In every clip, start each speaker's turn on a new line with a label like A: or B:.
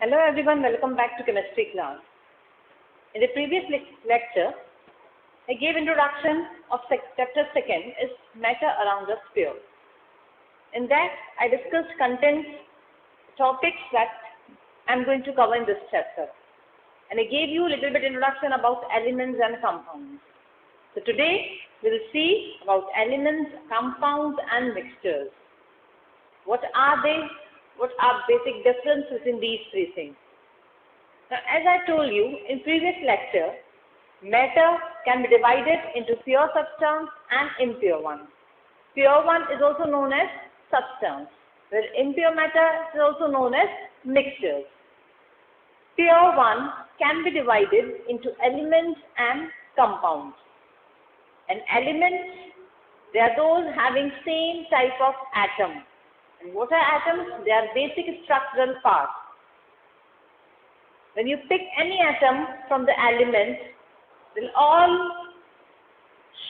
A: Hello everyone, welcome back to chemistry class. In the previous lecture, I gave introduction of chapter 2 is matter around the sphere. In that, I discussed contents, topics that I am going to cover in this chapter. And I gave you a little bit introduction about elements and compounds. So today, we will see about elements, compounds and mixtures. What are they? What are basic differences in these three things? Now, as I told you in previous lecture, matter can be divided into pure substance and impure one. Pure one is also known as substance, where impure matter is also known as mixtures. Pure one can be divided into elements and compounds. And elements, they are those having same type of atom. And what are atoms? They are basic structural parts. When you pick any atom from the elements, they'll all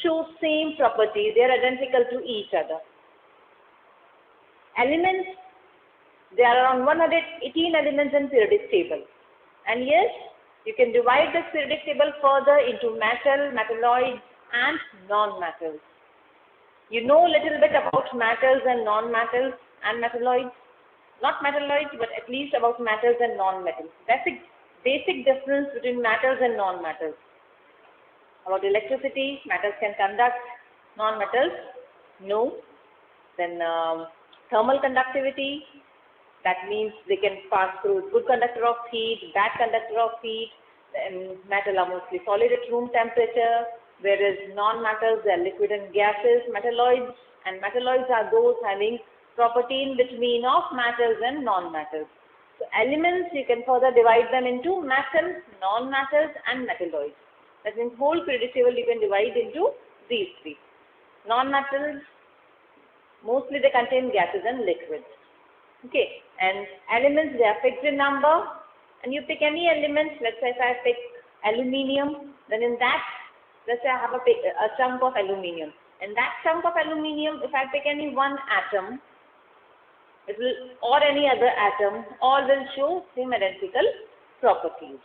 A: show same property. They are identical to each other. Elements, there are around 118 elements in periodic table. And yes, you can divide the periodic table further into metal, metalloids and non-metals. You know a little bit about metals and non-metals and metalloids. Not metalloids, but at least about metals and non-metals. That's a basic difference between metals and non-metals. About electricity, metals can conduct, non-metals, no. Then thermal conductivity, that means they can pass through good conductor of heat, bad conductor of heat. Then metal are mostly solid at room temperature, whereas non-metals, they are liquid and gases. Metalloids are those having property in between of metals and non-metals. So elements, you can further divide them into metals, non-metals and metalloids. That means whole periodic table you can divide into these three. Non-metals, mostly they contain gases and liquids. Okay, and elements, they are fixed in number, and you pick any elements. Let's say if I pick aluminium, then in that, let's say I have a chunk of aluminium. In that chunk of aluminium, if I pick any one atom, it will, or any other atom, all will show same identical properties.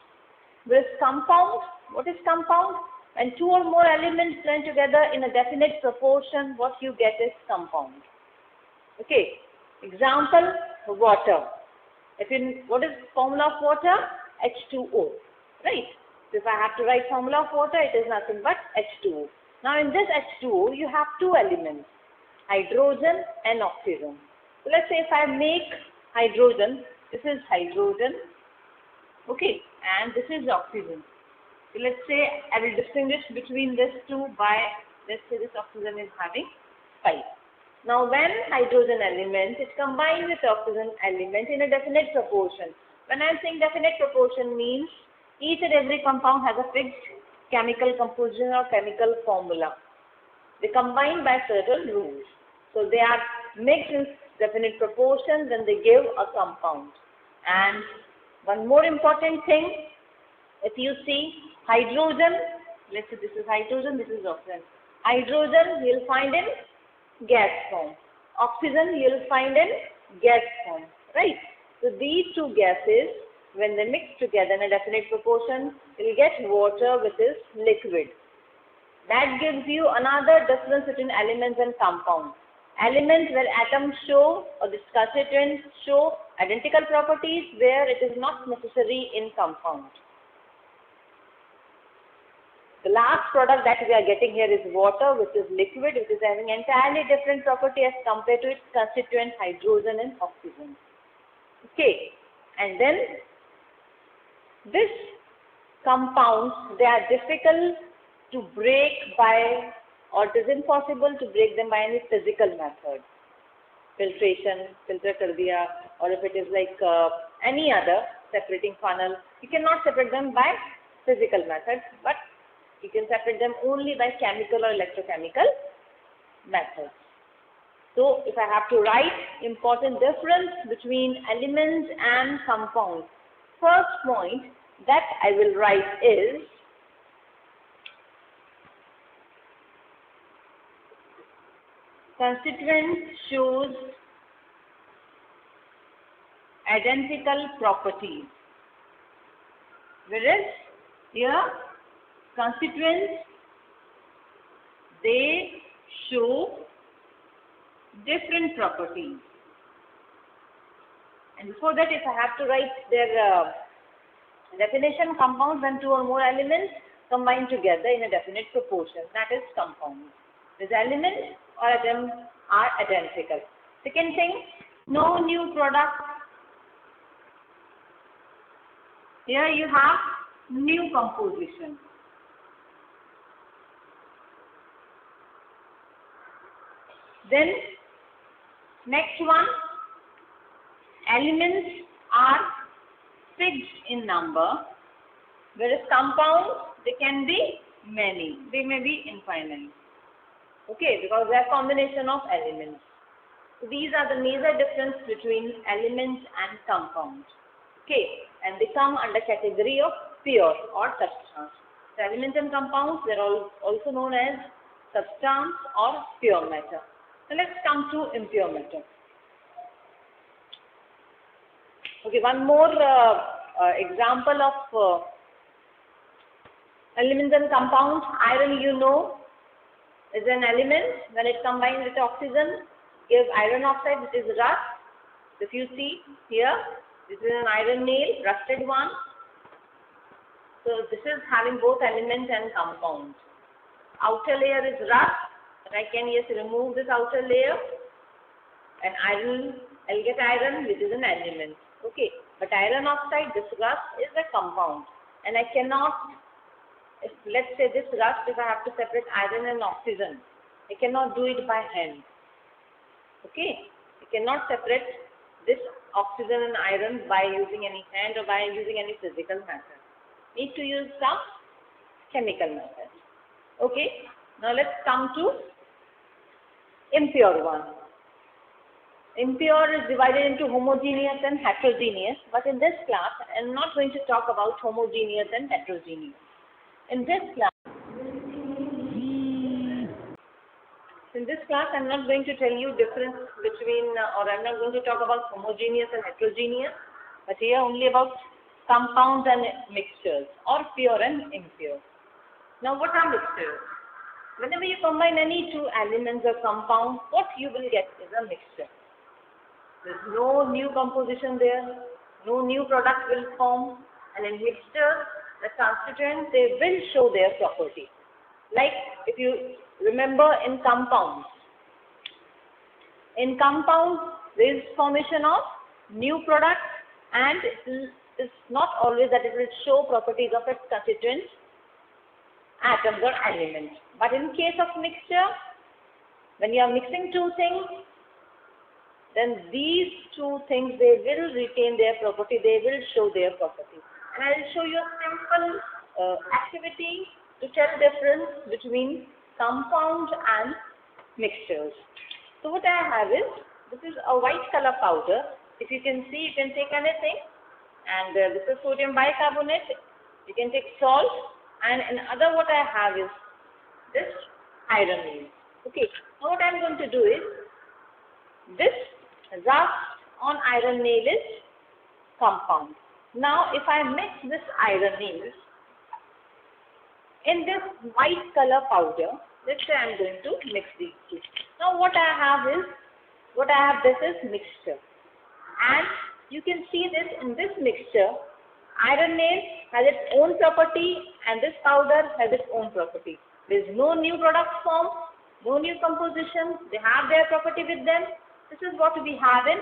A: Whereas compound, what is compound? When two or more elements join together in a definite proportion, what you get is compound. Okay, example, water. What is formula of water? H2O, right? So if I have to write formula of water, it is nothing but H2O. Now in this H2O, you have two elements, hydrogen and oxygen. So let's say if I make hydrogen, this is hydrogen, okay, and this is oxygen. So let's say I will distinguish between these two by, let's say this oxygen is having 5. Now when hydrogen element is combined with oxygen element in a definite proportion. When I am saying definite proportion means each and every compound has a fixed chemical composition or chemical formula. They combine by certain rules. So they are mixed in definite proportions and they give a compound. And one more important thing, if you see hydrogen, let's say this is hydrogen, this is oxygen. Hydrogen you will find in gas form. Oxygen you will find in gas form, right? So these two gases, when they mix together in a definite proportion, you will get water which is liquid. That gives you another difference between elements and compounds. Elements where atoms show or the constituents show identical properties, where it is not necessary in compound. The last product that we are getting here is water, which is liquid, which is having entirely different property as compared to its constituent hydrogen and oxygen. Okay, and then this compounds, they are difficult to break by, or it is impossible to break them by any physical method. Filtration, filter kar diya, or if it is like any other separating funnel, you cannot separate them by physical methods, but you can separate them only by chemical or electrochemical methods. So if I have to write important difference between elements and compounds, first point that I will write is constituent shows identical properties. Whereas here constituents, they show different properties. And before that, if I have to write their definition, compounds when two or more elements combine together in a definite proportion, that is compound. These elements or atoms are identical. Second thing, no new product. Here you have new composition. Then next one, elements are fixed in number, whereas compounds, they can be many, they may be infinite. Okay, because they are combination of elements. So these are the major difference between elements and compounds. Okay, and they come under category of pure or substance. So elements and compounds, they are also known as substance or pure matter. So let's come to impure matter. Okay, one more example of elements and compounds. Iron, you know, is an element. When it combines with oxygen, gives iron oxide, which is rust. If you see here, this is an iron nail, rusted one. So this is having both elements and compounds. Outer layer is rust, but I can remove this outer layer. And iron, I'll get iron, which is an element. Okay, but iron oxide, this rust is a compound, and I cannot, if let's say this rust, if I have to separate iron and oxygen, I cannot do it by hand. Okay, I cannot separate this oxygen and iron by using any hand or by using any physical method. Need to use some chemical method. Okay, now let's come to impure one. Impure is divided into homogeneous and heterogeneous, but in this class, I am not going to talk about homogeneous and heterogeneous. In this class, I am not going to tell you difference between, or I am not going to talk about homogeneous and heterogeneous, but here only about compounds and mixtures, or pure and impure. Now, what are mixtures? Whenever you combine any two elements or compounds, what you will get is a mixture. There is no new composition there, no new product will form, and in mixture, the constituents, they will show their property. Like if you remember in compounds, there is formation of new product, and it's not always that it will show properties of its constituents, atoms or elements. But in case of mixture, when you are mixing two things, then these two things, they will retain their property, they will show their property. And I will show you a simple activity to tell the difference between compound and mixtures. So what I have is, this is a white color powder. If you can see, you can take anything. And this is sodium bicarbonate. You can take salt. And another what I have is this iron nail. Okay. Now what I am going to do is, this rust on iron nail is compound. Now if I mix this iron nail in this white color powder, let's say I am going to mix these two. Now what I have is, this is mixture. And you can see this in this mixture, iron nail has its own property and this powder has its own property. There is no new product formed, no new composition, they have their property with them. This is what we have in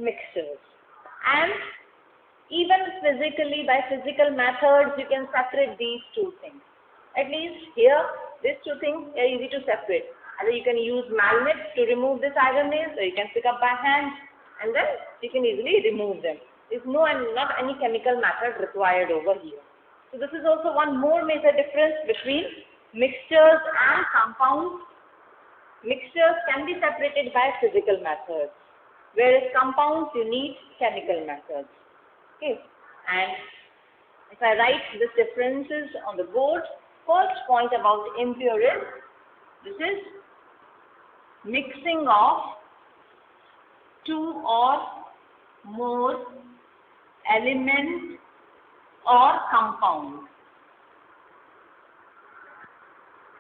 A: mixtures. And even physically, by physical methods, you can separate these two things. At least here, these two things are easy to separate. Either you can use magnets to remove this iron nails, or you can pick up by hand, and then you can easily remove them. There is not any chemical method required over here. So this is also one more major difference between mixtures and compounds. Mixtures can be separated by physical methods, whereas compounds you need chemical methods. Okay, and if I write these differences on the board, first point about impure is, this is mixing of two or more elements or compound.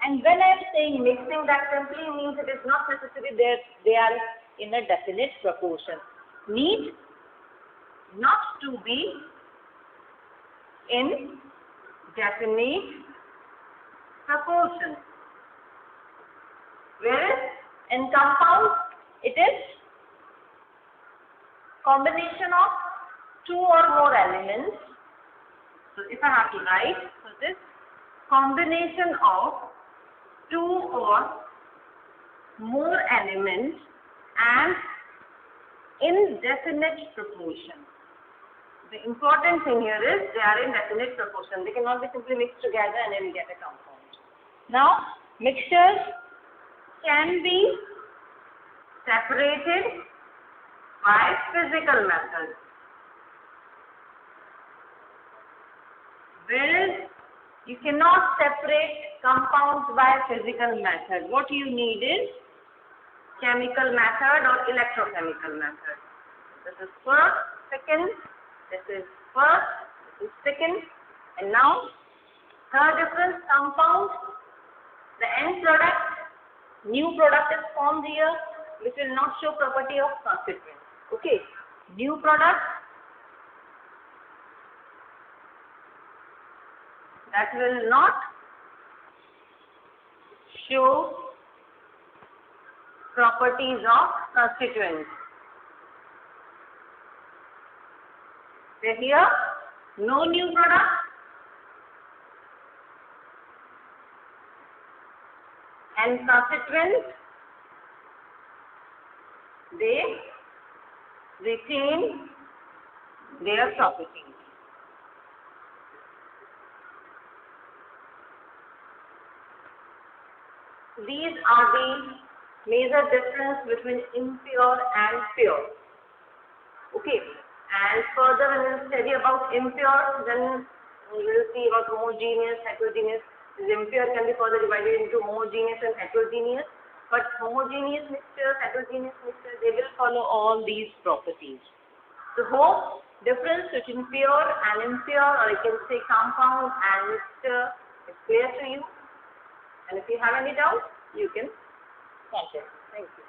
A: And when I am saying mixing, that simply means it is not necessary that they are in a definite proportion. Need not to be in definite proportion. Whereas in compound, it is combination of two or more elements. So if I have to write, so this combination of two or more elements and in definite proportion. The important thing here is they are in definite proportion. They cannot be simply mixed together and then we get a compound. Now, mixtures can be separated by physical methods. Whereas you cannot separate compounds by physical method. What you need is chemical method or electrochemical method. This is first, second, this is first, this is second, and now third difference, compound, the end product, new product is formed here which will not show property of constituent. Okay, new product that will not show properties of constituents. So here, no new product and constituents, they retain their properties. These are the major difference between impure and pure. Okay, and further when we will study about impure, then we will see about homogeneous, heterogeneous. This impure can be further divided into homogeneous and heterogeneous. But homogeneous mixtures, heterogeneous mixtures, they will follow all these properties. So hope difference between pure and impure, or you can say compound and mixture, is clear to you. And if you have any doubt, you can contact. Thank you.